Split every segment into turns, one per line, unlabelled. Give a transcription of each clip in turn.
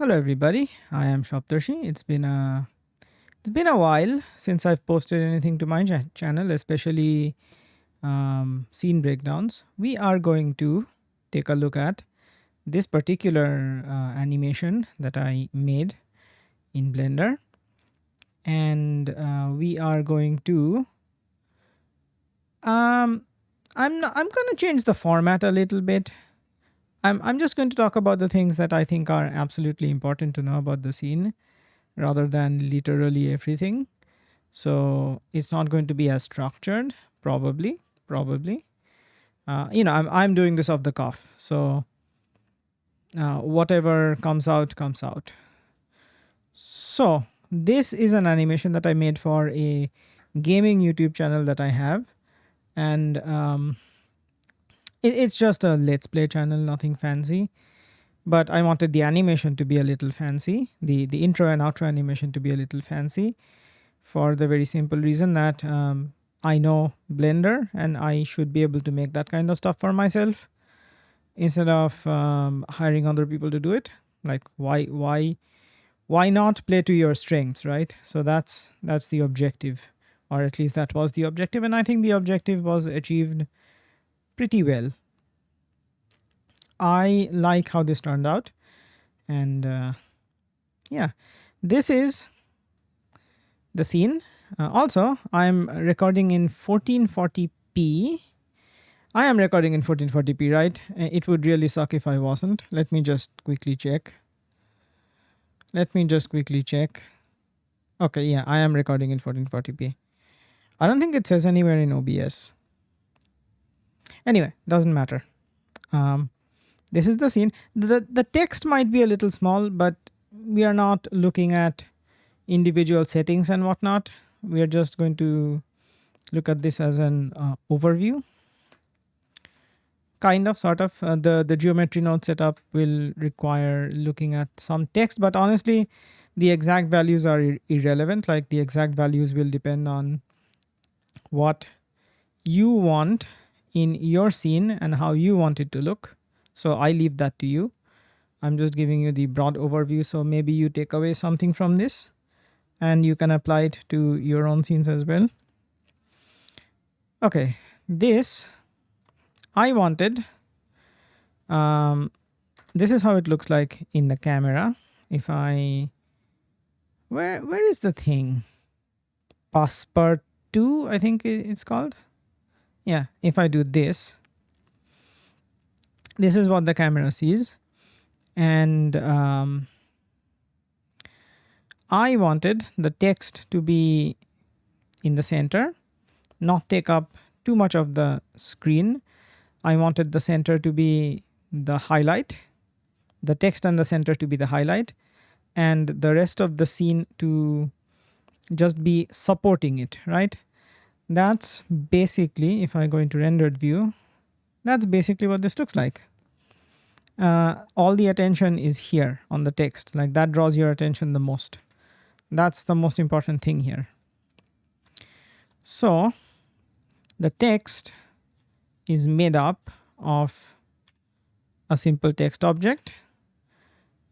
Hello everybody, I am Shopdarshi. It's been a while since I've posted anything to my channel, especially scene breakdowns. We are going to take a look at this particular animation that I made in Blender, and we are going to I'm going to change the format a little bit. I'm just going to talk about the things that I think are absolutely important to know about the scene rather than literally everything. So it's not going to be as structured, probably. I'm doing this off the cuff, so whatever comes out comes out. So this is an animation that I made for a gaming YouTube channel that I have, and it's just a let's play channel, nothing fancy. But I wanted the animation to be a little fancy, the intro and outro animation to be a little fancy, for the very simple reason that I know Blender and I should be able to make that kind of stuff for myself instead of hiring other people to do it. Like why not play to your strengths, right? So that's the objective, or at least that was the objective, and I think the objective was achieved pretty well. I like how this turned out, and yeah, this is the scene. Also, I'm recording in 1440p. I am recording in 1440p, right? It would really suck if I wasn't. Let me just quickly check. Okay, yeah, I am recording in 1440p. I don't think it says anywhere in OBS. Anyway, doesn't matter. This is the scene. The text might be a little small, but we are not looking at individual settings and whatnot. We are just going to look at this as an overview. Kind of, sort of. The geometry node setup will require looking at some text, but honestly, the exact values are irrelevant. Like, the exact values will depend on what you want in your scene and how you want it to look. So I leave that to you. I'm just giving you the broad overview, so maybe you take away something from this and you can apply it to your own scenes as well. Okay, this I wanted. This is how it looks like in the camera. If I, where is the thing? Passport 2, I think it's called. Yeah, if I do this, this is what the camera sees, and I wanted the text to be in the center, not take up too much of the screen. I wanted the center to be the highlight, the text and the center to be the highlight, and the rest of the scene to just be supporting it, right? That's basically, if I go into rendered view, that's basically what this looks like. All the attention is here on the text, like that draws your attention the most. That's the most important thing here. So the text is made up of a simple text object,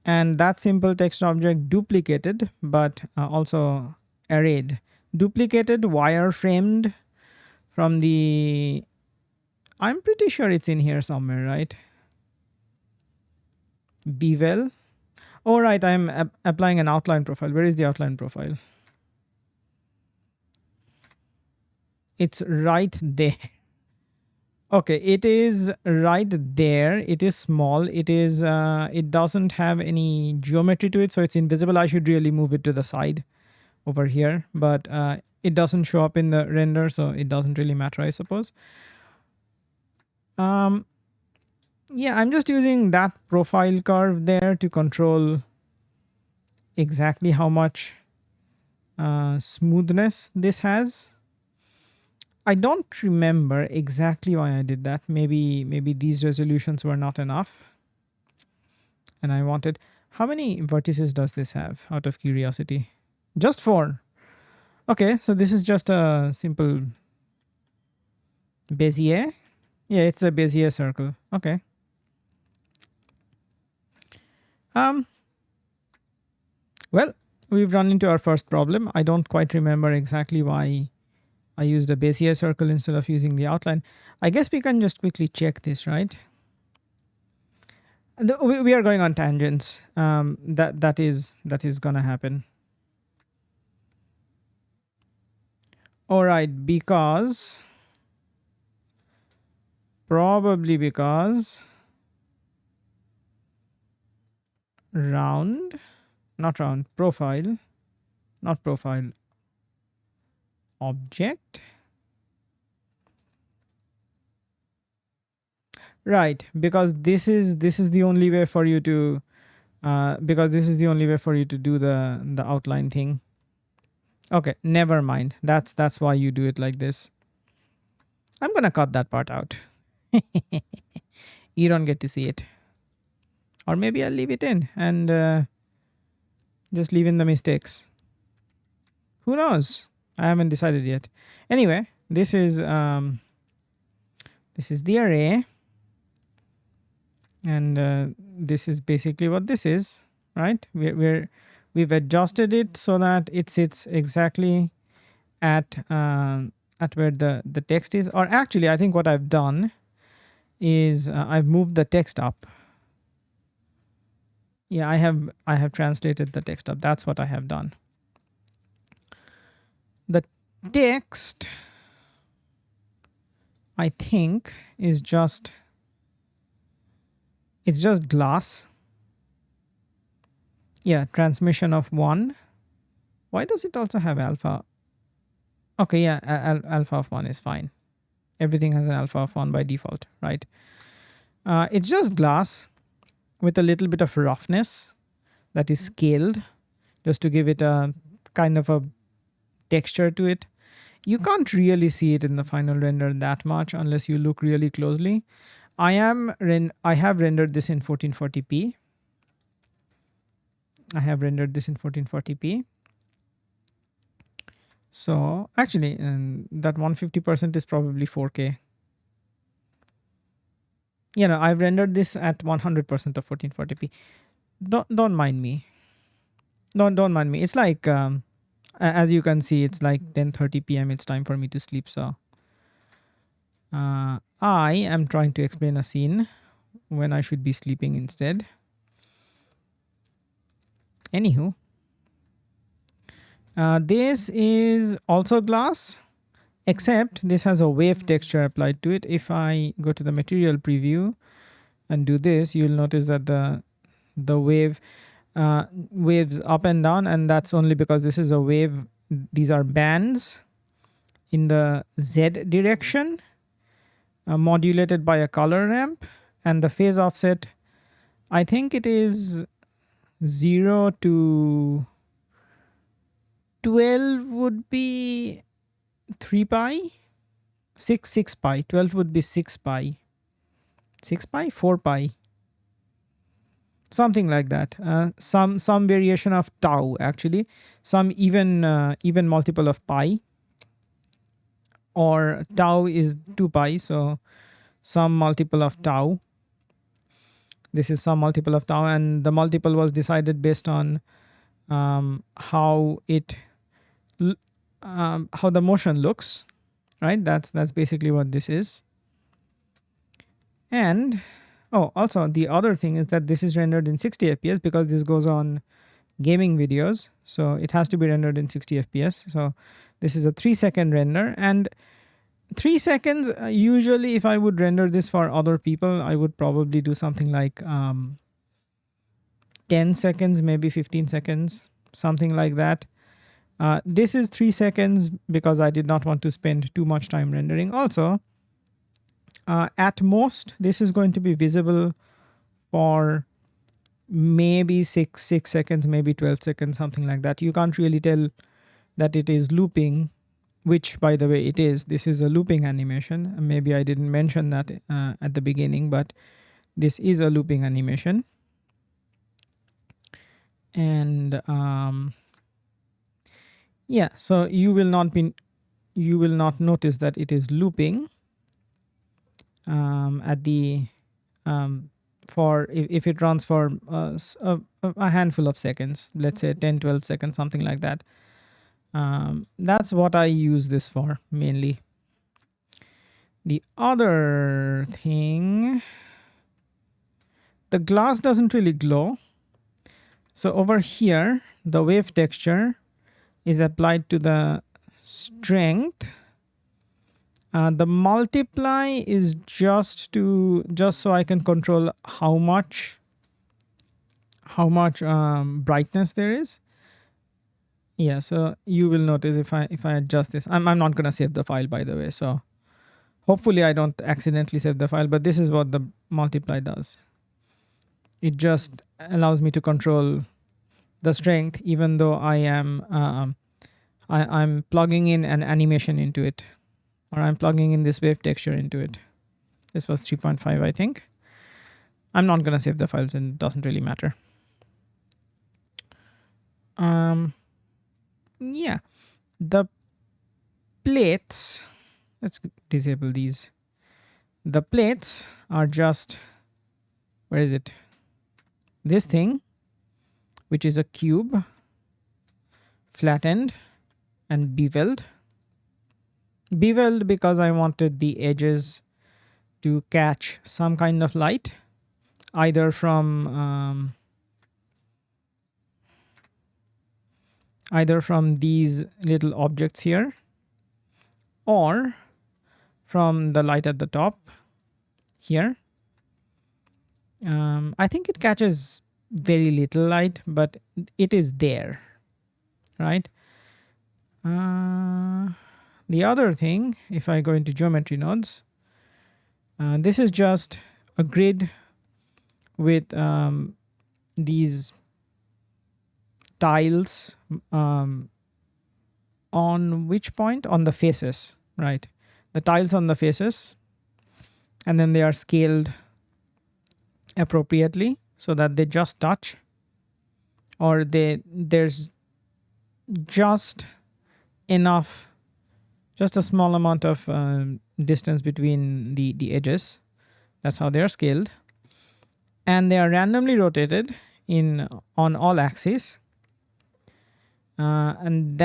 and that simple text object duplicated, but also arrayed. Duplicated, wireframed from the, I'm pretty sure it's in here somewhere, right? Bevel. Oh, right, I'm applying an outline profile. Where is the outline profile? It's right there. Okay, it is right there. It is small. It is. It doesn't have any geometry to it, so it's invisible. I should really move it to the side over here, but it doesn't show up in the render, so it doesn't really matter, I suppose. Yeah, I'm just using that profile curve there to control exactly how much smoothness this has. I don't remember exactly why I did that. Maybe these resolutions were not enough, and I wanted. How many vertices does this have, out of curiosity? Just 4. Okay, so this is just a simple Bezier. Yeah, it's a Bezier circle. Okay. Well, we've run into our first problem. I don't quite remember exactly why I used a Bezier circle instead of using the outline. I guess we can just quickly check this, right? We are going on tangents. That is gonna happen. All right, because probably because round, not round, profile, not profile, object. Right, because this is the only way for you to because this is the only way for you to do the outline thing. Okay, never mind. That's why you do it like this. I'm gonna cut that part out. You don't get to see it, or maybe I'll leave it in and just leave in the mistakes. Who knows? I haven't decided yet. Anyway, this is the array, and this is basically what this is, right? We've adjusted it so that it sits exactly at where the text is. Or actually, I think what I've done is I've moved the text up. Yeah, I have translated the text up. That's what I have done. The text, I think, is just glass. Yeah, transmission of 1. Why does it also have alpha? Okay, yeah, alpha of 1 is fine. Everything has an alpha of 1 by default, right? It's just glass with a little bit of roughness that is scaled just to give it a kind of a texture to it. You can't really see it in the final render that much unless you look really closely. I have rendered this in 1440p. I have rendered this in 1440p. So actually, that 150% is probably 4K. You know, I've rendered this at 100% of 1440p. Don't mind me. Don't mind me. It's like as you can see, it's like 10:30 p.m. It's time for me to sleep. So I am trying to explain a scene when I should be sleeping instead. Anywho, this is also glass, except this has a wave texture applied to it. If I go to the material preview and do this, you'll notice that the wave waves up and down, and that's only because this is a wave. These are bands in the Z direction, modulated by a color ramp, and the phase offset, I think it is 0 to 12 would be 3 pi, 6 pi, 12 would be 6 pi, 4 pi, something like that. Some variation of tau, actually, some even multiple of pi, or tau is 2 pi, so some multiple of tau. This is some multiple of tau, and the multiple was decided based on how the motion looks, right? That's basically what this is. And also the other thing is that this is rendered in 60 fps because this goes on gaming videos, so it has to be rendered in 60 fps. So this is a 3-second render, and 3 seconds, usually if I would render this for other people, I would probably do something like 10 seconds, maybe 15 seconds, something like that. This is 3 seconds because I did not want to spend too much time rendering. Also, at most, this is going to be visible for maybe 6 seconds, maybe 12 seconds, something like that. You can't really tell that it is looping, which, by the way, it is. This is a looping animation. Maybe I didn't mention that at the beginning, but this is a looping animation. And yeah, so you will not notice that it is looping at the for if it runs for a handful of seconds, let's say 10-12 seconds, something like that. That's what I use this for mainly. The other thing, the glass doesn't really glow. So over here, the wave texture is applied to the strength. The multiply is just so I can control how much brightness there is. Yeah, so you will notice if I adjust this, I'm not gonna save the file, by the way. So hopefully I don't accidentally save the file, but this is what the multiply does. It just allows me to control the strength, even though I'm plugging in an animation into it, or I'm plugging in this wave texture into it. This was 3.5, I think. I'm not gonna save the files, and it doesn't really matter. Yeah, the plates, let's disable these. The plates are just, where is it? This thing, which is a cube, flattened and beveled. Beveled because I wanted the edges to catch some kind of light, either from these little objects here, or from the light at the top here. I think it catches very little light, but it is there, right? The other thing, if I go into geometry nodes, this is just a grid with these tiles on which point? On the faces, right? The tiles on the faces, and then they are scaled appropriately so that they just touch, or there's just enough, just a small amount of distance between the edges. That's how they are scaled, and they are randomly rotated on all axes. And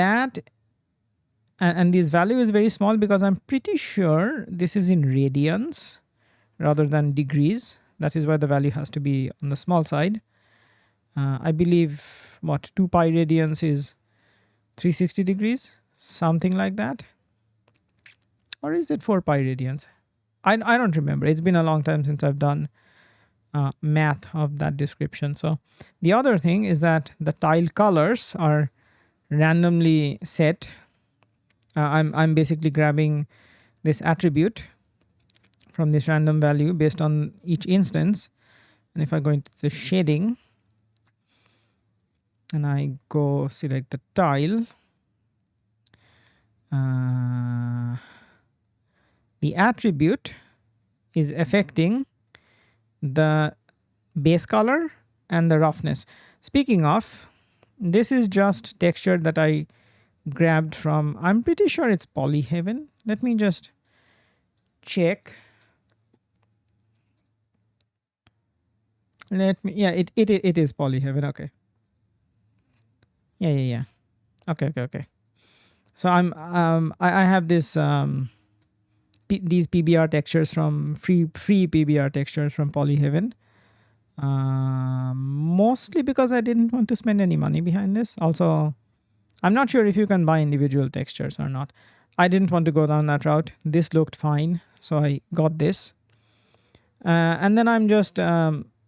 this value is very small because I'm pretty sure this is in radians rather than degrees. That is why the value has to be on the small side. I believe 2 pi radians is 360 degrees, something like that. Or is it 4 pi radians? I don't remember. It's been a long time since I've done math of that description. So the other thing is that the tile colors are randomly set. I'm basically grabbing this attribute from this random value based on each instance. And if I go into the shading and I go select the tile, the attribute is affecting the base color and the roughness. Speaking of, this is just texture that I grabbed from, I'm pretty sure it's Polyhaven. Let me just check. Yeah, it is Polyhaven. Okay. Yeah. Okay. So I have this these PBR textures from free PBR textures from Polyhaven. Mostly because I didn't want to spend any money behind this. Also, I'm not sure if you can buy individual textures or not. I didn't want to go down that route. This looked fine, so I got this. And then I'm just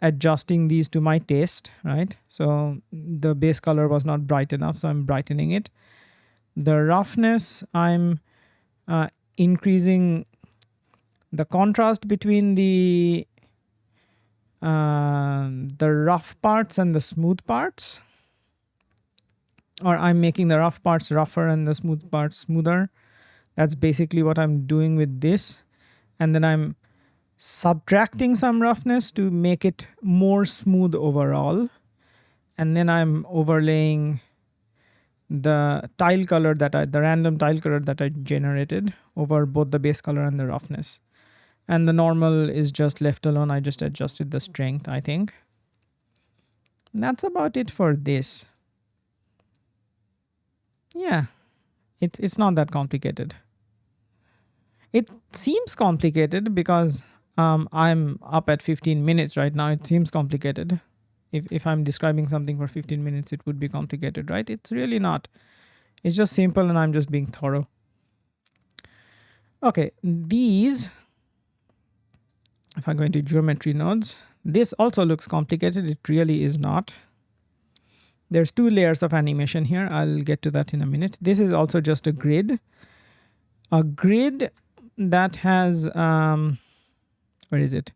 adjusting these to my taste, right? So the base color was not bright enough, so I'm brightening it. The roughness, I'm increasing the contrast between the rough parts and the smooth parts, or I'm making the rough parts rougher and the smooth parts smoother. That's basically what I'm doing with this. And then I'm subtracting some roughness to make it more smooth overall. And then I'm overlaying the tile color the random tile color that I generated over both the base color and the roughness. And the normal is just left alone. I just adjusted the strength, I think. That's about it for this. Yeah, it's not that complicated. It seems complicated because I'm up at 15 minutes right now. It seems complicated. If I'm describing something for 15 minutes, it would be complicated, right? It's really not. It's just simple and I'm just being thorough. Okay, these, if I go into geometry nodes, this also looks complicated. It really is not. There's 2 layers of animation here. I'll get to that in a minute. This is also just a grid. A grid that has, where is it?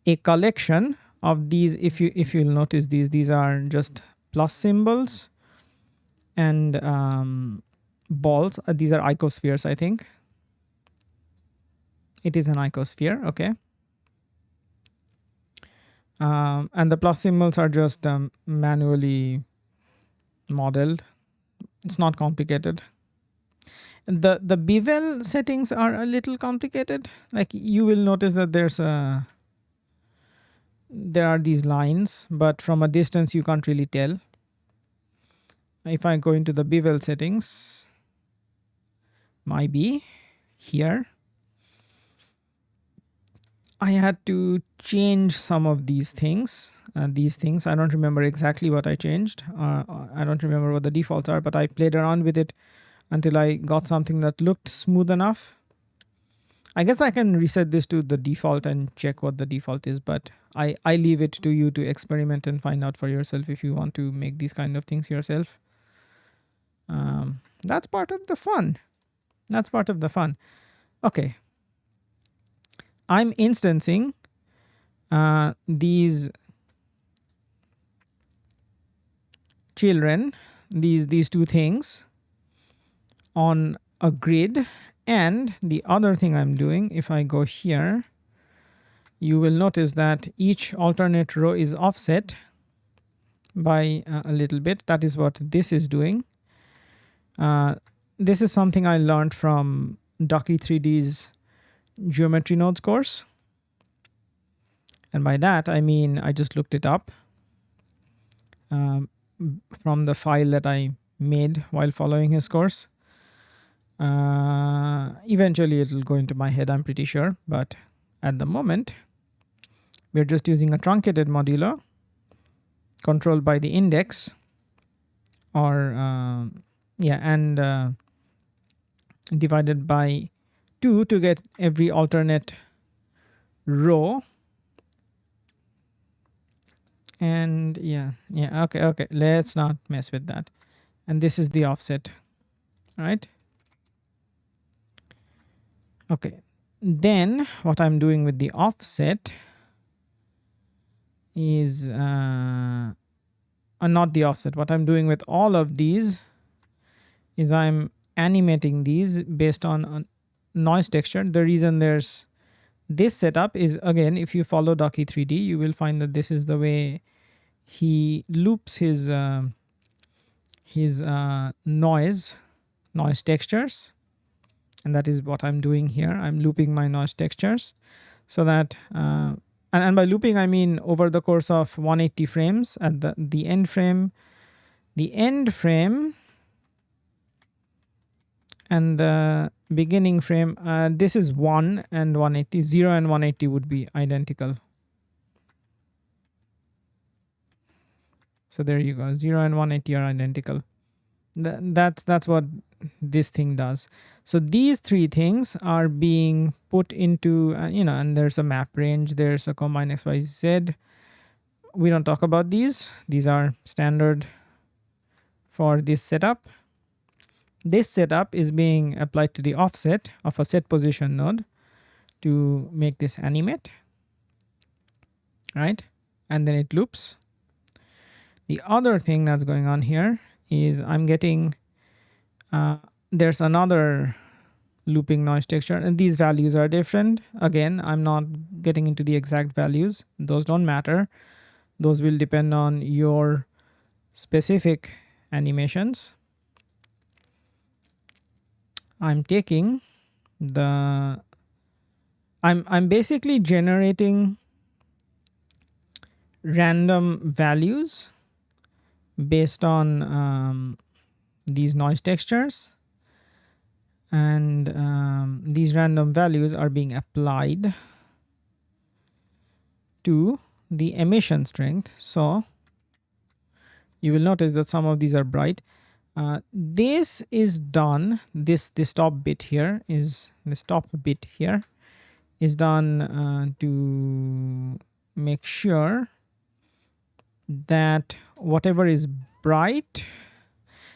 A collection of these. If you'll notice, these are just plus symbols and balls. These are icospheres, I think. It is an icosphere, okay. And the plus symbols are just manually modeled. It's not complicated. The bevel settings are a little complicated. Like you will notice that there are these lines, but from a distance you can't really tell. If I go into the bevel settings, might be here, I had to change some of these things. I don't remember exactly what I changed. I don't remember what the defaults are, but I played around with it until I got something that looked smooth enough. I guess I can reset this to the default and check what the default is, but I leave it to you to experiment and find out for yourself if you want to make these kind of things yourself. That's part of the fun. That's part of the fun. Okay. I'm instancing these children, these 2 things on a grid. And the other thing I'm doing, if I go here, you will notice that each alternate row is offset by a little bit. That is what this is doing. This is something I learned from Ducky 3D's geometry nodes course. And by that, I mean, I just looked it up from the file that I made while following his course. Eventually it'll go into my head, I'm pretty sure. But at the moment, we're just using a truncated modulo controlled by the index or divided by 2 to get every alternate row. And okay, let's not mess with that. And this is the offset, right? Okay, then what I'm doing with the offset is not the offset. What I'm doing with all of these is I'm animating these based on a noise texture. The reason there's this setup is, again, if you follow Ducky 3D, you will find that this is the way he loops his noise textures. And that is what I'm doing here. I'm looping my noise textures so that, and by looping, I mean over the course of 180 frames at the end frame, and the beginning frame. This is 1 and 180. 0 and 180 would be identical. So there you go. 0 and 180 are identical. That's what this thing does. So these 3 things are being put into, and there's a map range, there's a combine XYZ. We don't talk about these. These are standard for this setup. This setup is being applied to the offset of a set position node to make this animate, right? And then it loops. The other thing that's going on here is I'm getting, there's another looping noise texture, and these values are different. Again, I'm not getting into the exact values. Those don't matter. Those will depend on your specific animations. I'm taking the I'm basically generating random values based on these noise textures, and these random values are being applied to the emission strength. So you will notice that some of these are bright. This is done, this top bit here is, this top bit here is done to make sure that whatever is bright,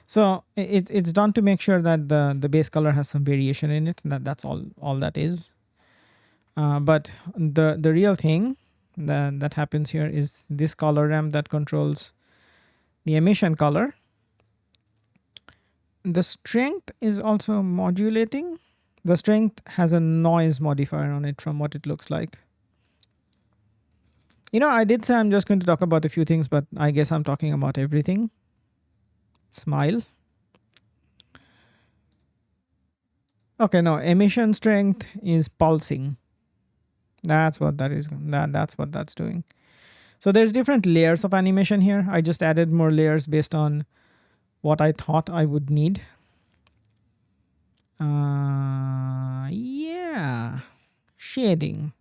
so it's done to make sure that the base color has some variation in it. That's all that is. But the real thing that happens here is this color ramp that controls the emission color. The strength is also modulating. The strength has a noise modifier on it from what it looks like. You know, I did say I'm just going to talk about a few things, but I guess I'm talking about everything. Smile. Okay, no, emission strength is pulsing. That's what that is. That's what that's doing. So there's different layers of animation here. I just added more layers based on what I thought I would need. Yeah, shading.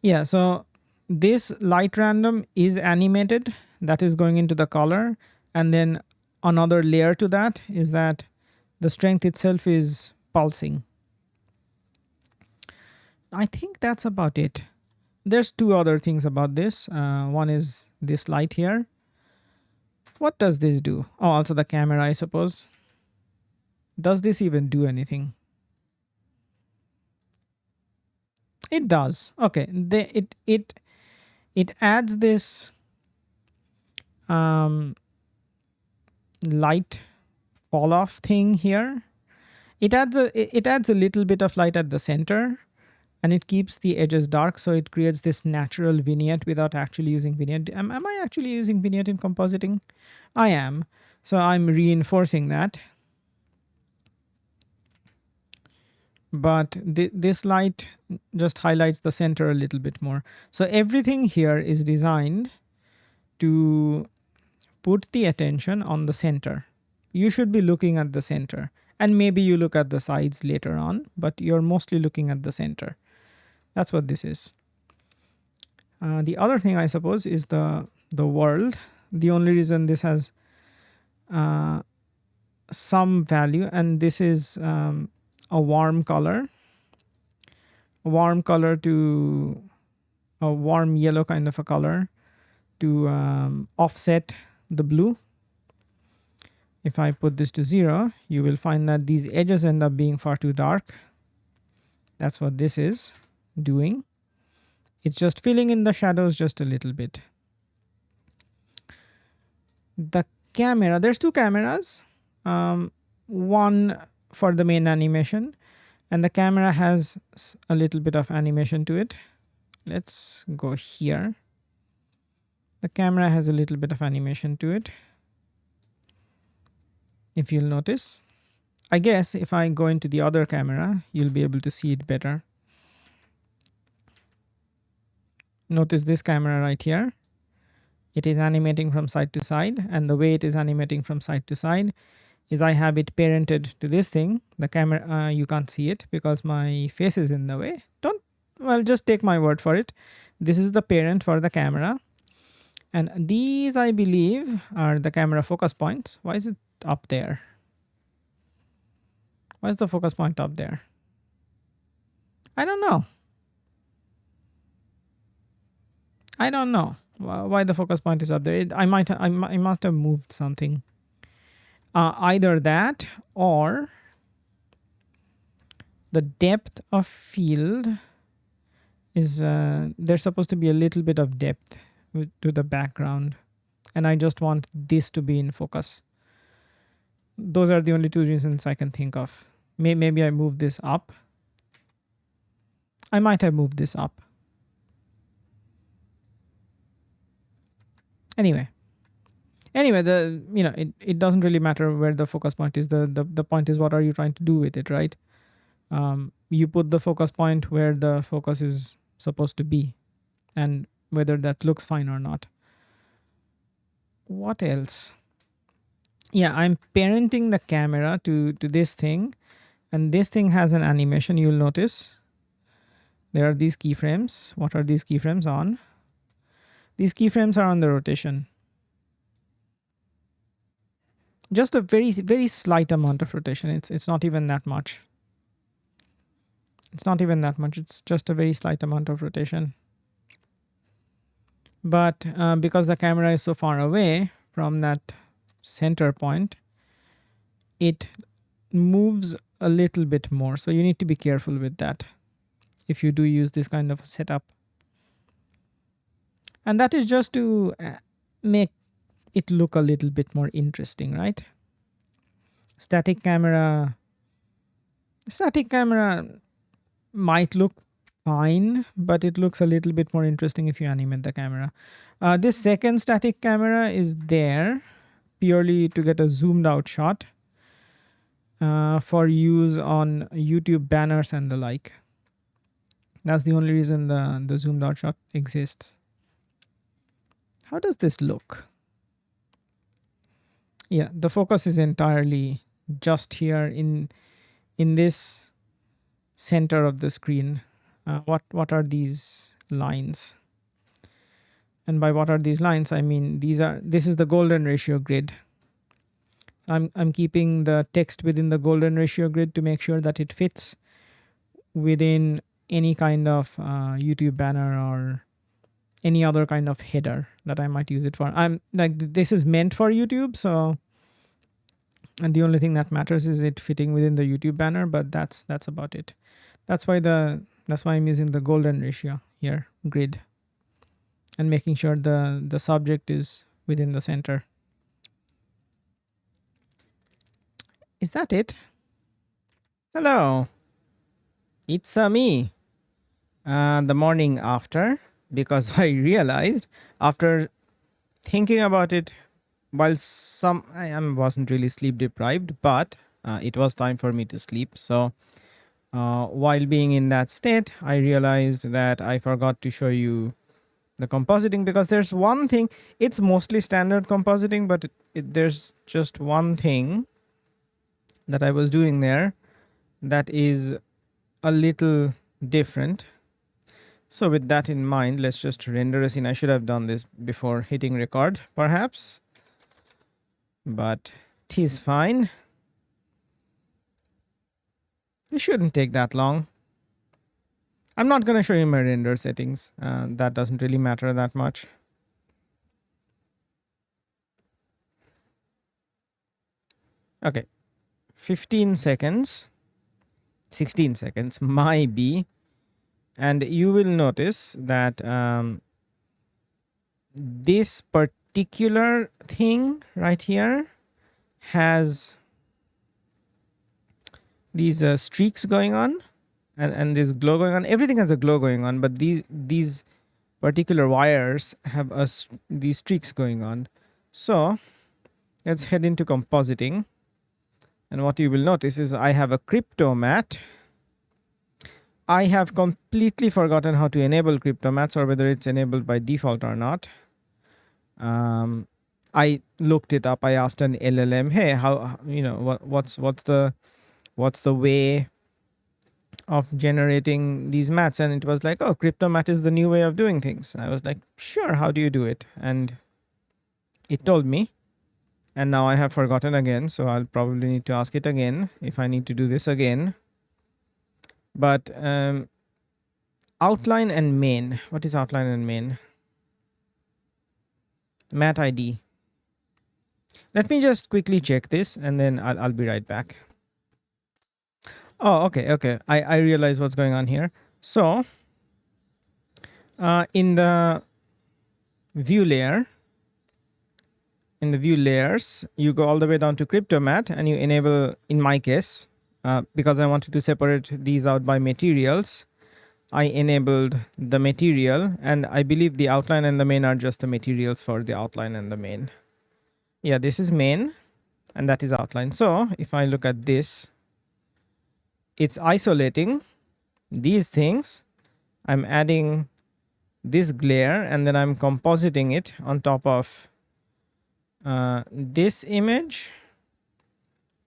Yeah, so this light random is animated. That is going into the color, and then another layer to that is that the strength itself is pulsing. I think that's about it. There's two other things about this. One is this light here. What does this do? Oh, also the camera, I suppose. Does this even do anything? It does. Okay, it adds this light fall off thing here. It adds a little bit of light at the center, and it keeps the edges dark, so it creates this natural vignette without actually using vignette. Am I actually using vignette in compositing? I am. So I'm reinforcing that. But this light just highlights the center a little bit more. So everything here is designed to put the attention on the center. You should be looking at the center, and maybe you look at the sides later on, but you're mostly looking at the center. That's what this is. The other thing, I suppose, is the world. The only reason this has some value, and this is a warm color to a warm yellow kind of a color to offset the blue. If I put this to 0, you will find that these edges end up being far too dark. That's what this is doing. It's just filling in the shadows just a little bit. The camera, there's two cameras. One for the main animation, and the camera has a little bit of animation to it. Let's go here. The camera has a little bit of animation to it. If you'll notice, I guess if I go into the other camera, you'll be able to see it better. Notice this camera right here. It is animating from side to side, and the way it is animating from side to side is I have it parented to this thing. The camera, you can't see it because my face is in the way. Well, just take my word for it. This is the parent for the camera. And these, I believe, are the camera focus points. Why is it up there? Why is the focus point up there? I don't know. I don't know why the focus point is up there. I must have moved something. Either that, or the depth of field is there's supposed to be a little bit of depth to the background, and I just want this to be in focus. Those are the only two reasons I can think of. Maybe I moved this up. I might have moved this up. Anyway, it doesn't really matter where the focus point is. The point is, what are you trying to do with it, right? You put the focus point where the focus is supposed to be and whether that looks fine or not. What else? Yeah, I'm parenting the camera to this thing, and this thing has an animation. You'll notice there are these keyframes. What are these keyframes on? These keyframes are on the rotation. Just a very slight amount of rotation. It's not even that much. It's not even that much. It's just a very slight amount of rotation. But because the camera is so far away from that center point, it moves a little bit more. So you need to be careful with that if you do use this kind of a setup. And that is just to make it look a little bit more interesting, right? Static camera might look fine, but it looks a little bit more interesting if you animate the camera. This second static camera is there purely to get a zoomed out shot for use on YouTube banners and the like. That's the only reason the zoomed out shot exists. How does this look? Yeah, the focus is entirely just here in this center of the screen. What are these lines? And by what are these lines, I mean this is the golden ratio grid. I'm keeping the text within the golden ratio grid to make sure that it fits within any kind of YouTube banner or any other kind of header that I might use it for. I'm like, this is meant for YouTube, so, and the only thing that matters is it fitting within the YouTube banner, but that's about it. That's why I'm using the golden ratio here, grid, and making sure the subject is within the center. Is that it? Hello. It's me. The morning after, because I realized after thinking about it, while I wasn't really sleep deprived, but it was time for me to sleep. So while being in that state, I realized that I forgot to show you the compositing, because there's one thing. It's mostly standard compositing, but there's just one thing that I was doing there that is a little different. So with that in mind, let's just render a scene. I should have done this before hitting record, perhaps, but it is fine. It shouldn't take that long. I'm not going to show you my render settings. That doesn't really matter that much. Okay, 15 seconds, 16 seconds might be. And you will notice that this particular thing right here has these streaks going on, and this glow going on. Everything has a glow going on, but these particular wires have these streaks going on. So let's head into compositing, and what you will notice is I have a Cryptomatte. I have completely forgotten how to enable Cryptomattes, or whether it's enabled by default or not. I looked it up. I asked an LLM, hey, how, you know, what's the way of generating these mats? And it was like, oh, Cryptomatte is the new way of doing things. I was like, sure, how do you do it? And it told me, and now I have forgotten again, so I'll probably need to ask it again if I need to do this again. But outline and main. What is outline and main? Matte ID. Let me just quickly check this, and then I'll be right back. Oh, okay. I realize what's going on here. So in the view layer, in the view layers, you go all the way down to Cryptomatte, and you enable, in my case, because I wanted to separate these out by materials, I enabled the material, and I believe the outline and the main are just the materials for the outline and the main. Yeah, this is main and that is outline. So if I look at this, it's isolating these things. I'm adding this glare and then I'm compositing it on top of this image,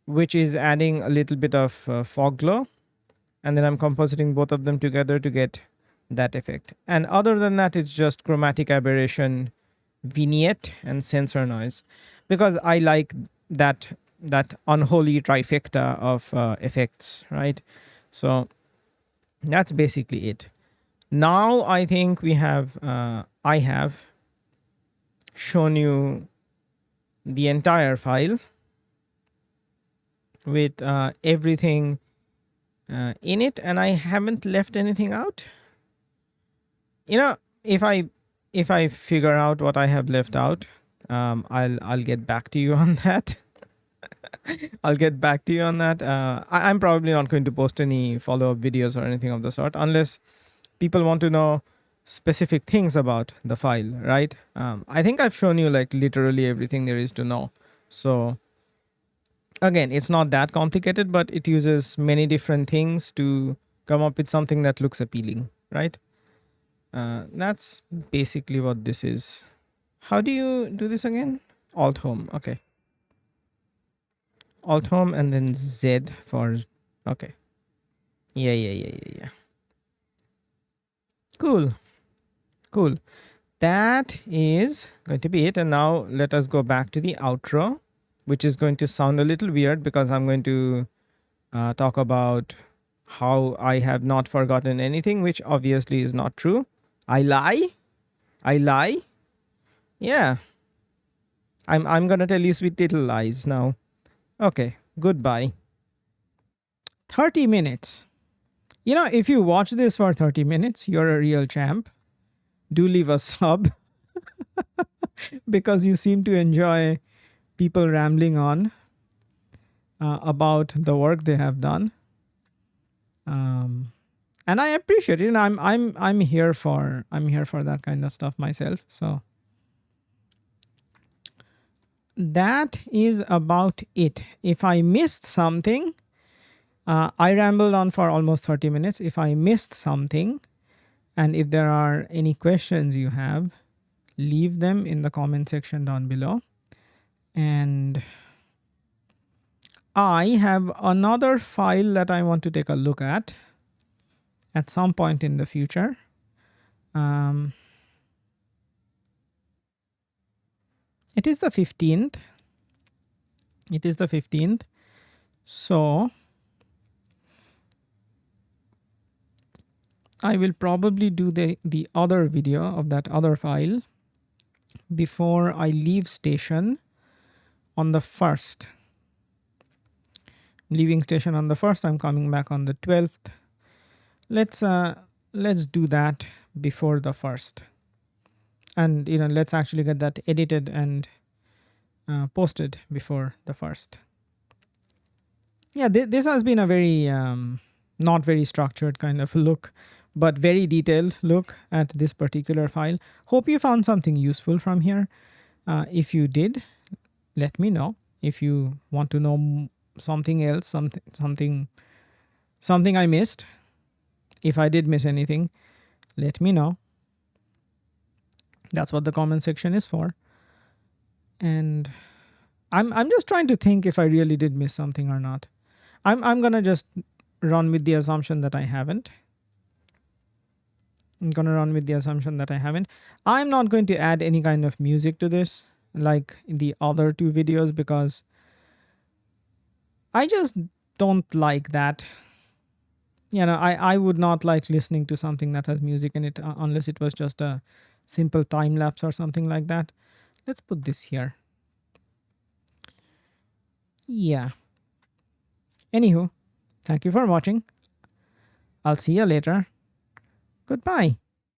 which is adding a little bit of fog glow, and then I'm compositing both of them together to get that effect. And other than that, it's just chromatic aberration, vignette, and sensor noise, because I like that unholy trifecta of effects, right? So that's basically it. Now I think we have I have shown you the entire file with everything in it, and I haven't left anything out. You know, if I figure out what I have left out, I'll get back to you on that. I'll get back to you on that. I'm probably not going to post any follow-up videos or anything of the sort unless people want to know specific things about the file, right? I think I've shown you like literally everything there is to know. So again, it's not that complicated, but it uses many different things to come up with something that looks appealing, right? That's basically what this is. How do you do this again? Alt home. Okay. Alt home and then Z for, okay. Yeah. Cool. That is going to be it. And now let us go back to the outro, which is going to sound a little weird because I'm going to talk about how I have not forgotten anything, which obviously is not true. I lie. Yeah. I'm gonna tell you sweet little lies now. Okay, goodbye. 30 minutes. You know, if you watch this for 30 minutes, you're a real champ. Do leave a sub because you seem to enjoy people rambling on about the work they have done. And I appreciate it. You know, I'm here for that kind of stuff myself. So that is about it. If I missed something, I rambled on for almost 30 minutes. If I missed something, and if there are any questions you have, leave them in the comment section down below. And I have another file that I want to take a look at some point in the future. It is the 15th. So I will probably do the other video of that other file before I leave station on the 1st. Leaving station on the 1st, I'm coming back on the 12th. Let's do that before the 1st. And let's actually get that edited and posted before the 1st. Yeah, this has been a very not very structured kind of look, but very detailed look at this particular file. Hope you found something useful from here. If you did, let me know. If you want to know something else, something I missed, if I did miss anything, let me know. That's what the comment section is for. And I'm just trying to think if I really did miss something or not. I'm gonna just run with the assumption that I haven't. I'm not going to add any kind of music to this like the other two videos because I just don't like that. I would not like listening to something that has music in it unless it was just a simple time lapse or something like that. Let's put this here. Yeah. Anywho, thank you for watching. I'll see you later. Goodbye.